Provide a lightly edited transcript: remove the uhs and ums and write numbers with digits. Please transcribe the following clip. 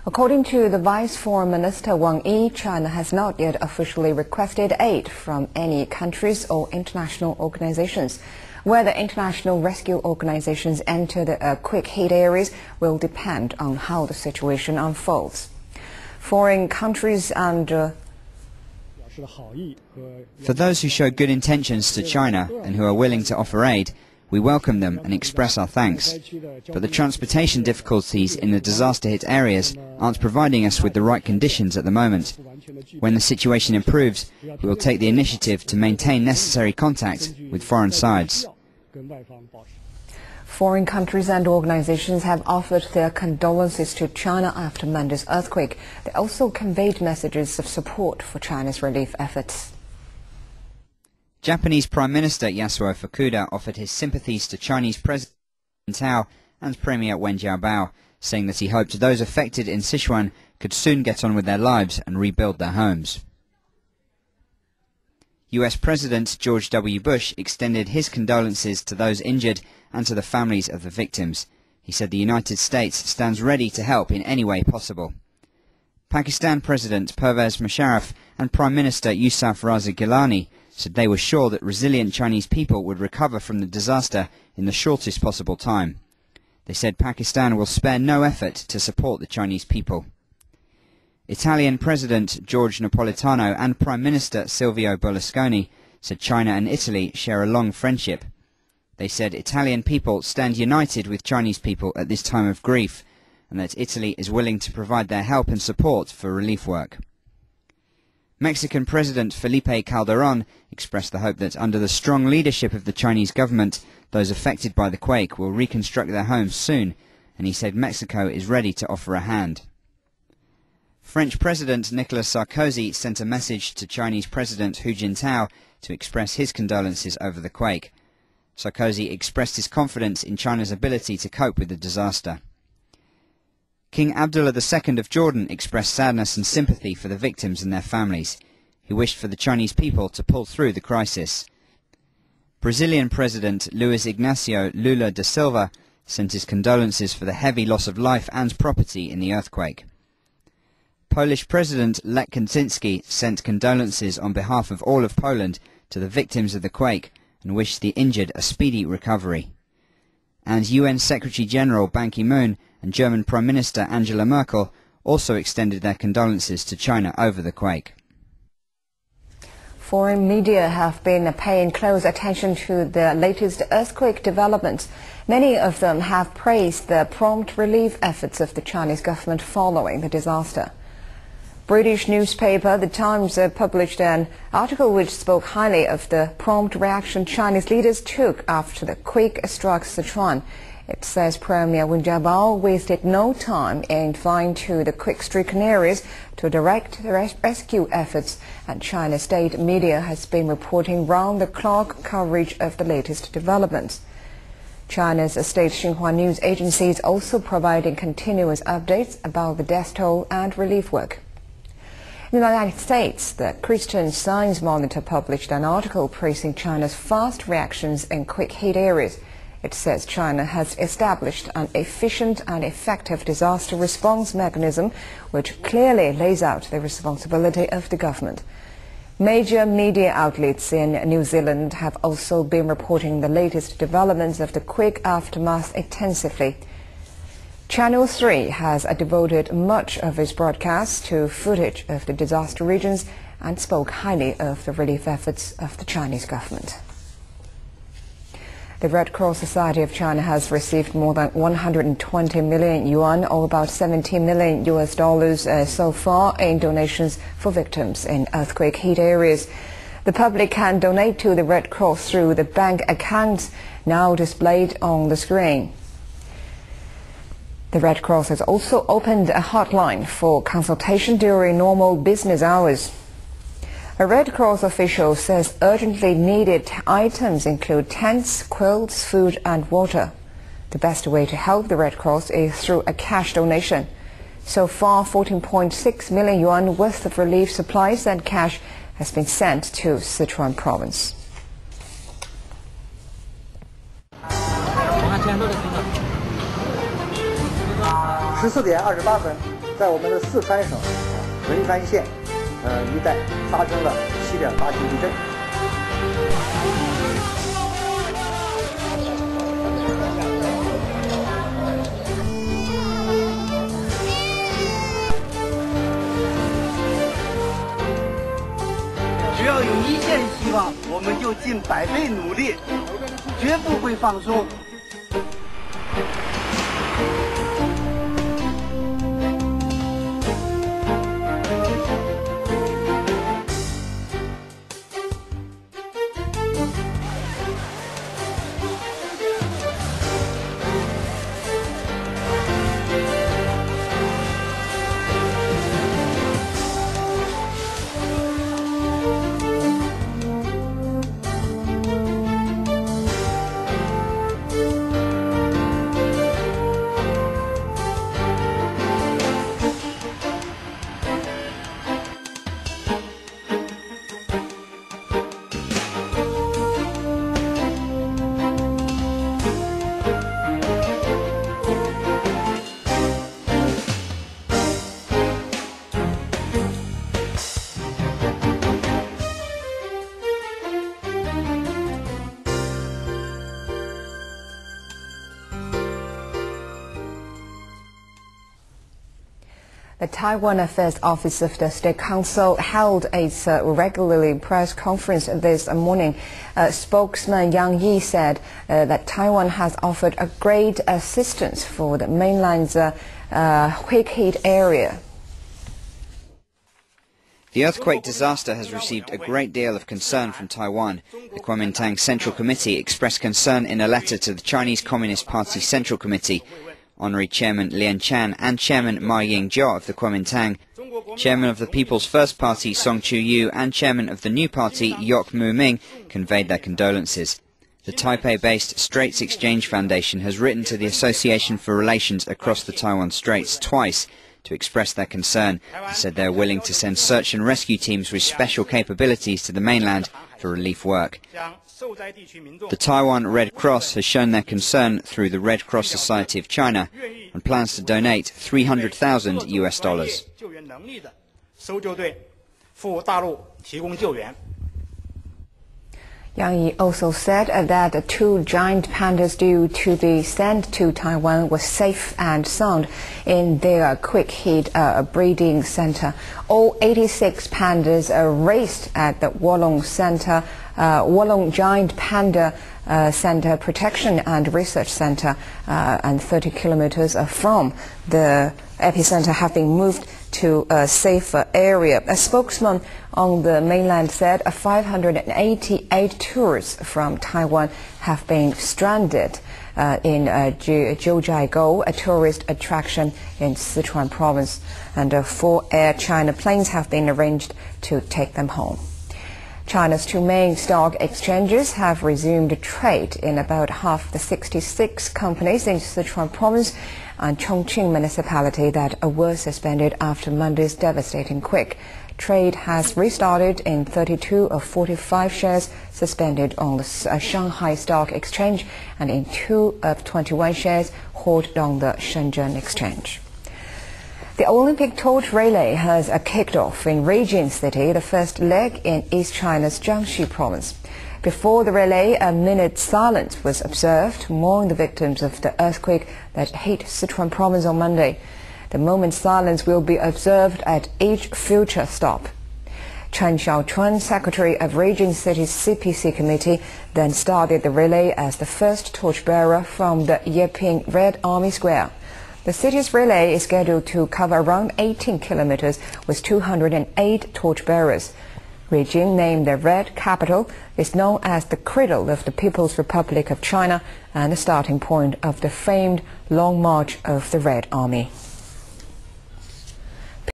According to the Vice Foreign Minister Wang Yi, China has not yet officially requested aid from any countries or international organizations. Whether international rescue organizations enter the quick hit areas will depend on how the situation unfolds. Foreign countries and For those who show good intentions to China and who are willing to offer aid, we welcome them and express our thanks. But the transportation difficulties in the disaster-hit areas aren't providing us with the right conditions at the moment. When the situation improves, we will take the initiative to maintain necessary contact with foreign sides. Foreign countries and organizations have offered their condolences to China after Monday's earthquake. They also conveyed messages of support for China's relief efforts. Japanese Prime Minister Yasuo Fukuda offered his sympathies to Chinese President Tao and Premier Wen Jiabao, saying that he hoped those affected in Sichuan could soon get on with their lives and rebuild their homes. US President George W. Bush extended his condolences to those injured and to the families of the victims. He said the United States stands ready to help in any way possible. Pakistan President Pervez Musharraf and Prime Minister Yousaf Raza Gilani said they were sure that resilient Chinese people would recover from the disaster in the shortest possible time. They said Pakistan will spare no effort to support the Chinese people. Italian President George Napolitano and Prime Minister Silvio Berlusconi said China and Italy share a long friendship. They said Italian people stand united with Chinese people at this time of grief, and that Italy is willing to provide their help and support for relief work. Mexican President Felipe Calderón expressed the hope that under the strong leadership of the Chinese government, those affected by the quake will reconstruct their homes soon, and he said Mexico is ready to offer a hand. French President Nicolas Sarkozy sent a message to Chinese President Hu Jintao to express his condolences over the quake. Sarkozy expressed his confidence in China's ability to cope with the disaster. King Abdullah II of Jordan expressed sadness and sympathy for the victims and their families. He wished for the Chinese people to pull through the crisis. Brazilian President Luiz Inácio Lula da Silva sent his condolences for the heavy loss of life and property in the earthquake. Polish President Lech Kaczynski sent condolences on behalf of all of Poland to the victims of the quake and wished the injured a speedy recovery. And UN Secretary-General Ban Ki-moon and German Prime Minister Angela Merkel also extended their condolences to China over the quake. Foreign media have been paying close attention to the latest earthquake developments. Many of them have praised the prompt relief efforts of the Chinese government following the disaster. British newspaper The Times published an article which spoke highly of the prompt reaction Chinese leaders took after the quake struck Sichuan. It says Premier Wen Jiabao wasted no time in flying to the quake-stricken areas to direct the rescue efforts, and China's state media has been reporting round-the-clock coverage of the latest developments. China's state Xinhua news agency is also providing continuous updates about the death toll and relief work. In the United States, the Christian Science Monitor published an article praising China's fast reactions in quick-hit areas. It says China has established an efficient and effective disaster response mechanism which clearly lays out the responsibility of the government. Major media outlets in New Zealand have also been reporting the latest developments of the quake aftermath extensively. Channel 3 has devoted much of its broadcasts to footage of the disaster regions and spoke highly of the relief efforts of the Chinese government. The Red Cross Society of China has received more than 120 million yuan, or about $17 million so far, in donations for victims in earthquake-hit areas. The public can donate to the Red Cross through the bank accounts now displayed on the screen. The Red Cross has also opened a hotline for consultation during normal business hours. A Red Cross official says urgently needed items include tents, quilts, food and water. The best way to help the Red Cross is through a cash donation. So far, 14.6 million yuan worth of relief supplies and cash has been sent to Sichuan province. 14点28分，在我们的四川省文山县一带发生了7.8级地震。只要有一线希望，我们就尽100倍努力，绝不会放松。The Taiwan Affairs Office of the State Council held its regularly press conference this morning. Spokesman Yang Yi said that Taiwan has offered a great assistance for the mainland's quick hit area. The earthquake disaster has received a great deal of concern from Taiwan. The Kuomintang Central Committee expressed concern in a letter to the Chinese Communist Party Central Committee. Honorary Chairman Lian Chan and Chairman Ma Ying-jeou of the Kuomintang, Chairman of the People's First Party Song Chu-yu and Chairman of the new party Yok Mu-ming conveyed their condolences. The Taipei-based Straits Exchange Foundation has written to the Association for Relations Across the Taiwan Straits twice to express their concern. They said they are willing to send search and rescue teams with special capabilities to the mainland for relief work. The Taiwan Red Cross has shown their concern through the Red Cross Society of China and plans to donate $300,000 US. Yang Yi also said that the 2 giant pandas due to be sent to Taiwan were safe and sound in their quick heat breeding center. All 86 pandas are raised at the Wolong Giant Panda Center Protection and Research Center, and 30 kilometers from the epicenter have been moved to a safer area. A spokesman on the mainland said 588 tourists from Taiwan have been stranded in Jiuzhaigou, a tourist attraction in Sichuan province, and 4 Air China planes have been arranged to take them home. China's 2 main stock exchanges have resumed trade in about half the 66 companies in Sichuan province and Chongqing municipality that were suspended after Monday's devastating quake. Trade has restarted in 32 of 45 shares suspended on the Shanghai Stock Exchange and in 2 of 21 shares halted on the Shenzhen Exchange. The Olympic torch relay has kicked off in Beijing City, the first leg in East China's Jiangxi province. Before the relay, a minute silence was observed to mourn the victims of the earthquake that hit Sichuan province on Monday. The moment's silence will be observed at each future stop. Chen Xiaochuan, secretary of Beijing City's CPC committee, then started the relay as the first torchbearer from the Yeping Red Army Square. The city's relay is scheduled to cover around 18 kilometers with 208 torchbearers. Beijing, named the Red Capital, is known as the cradle of the People's Republic of China and the starting point of the famed Long March of the Red Army.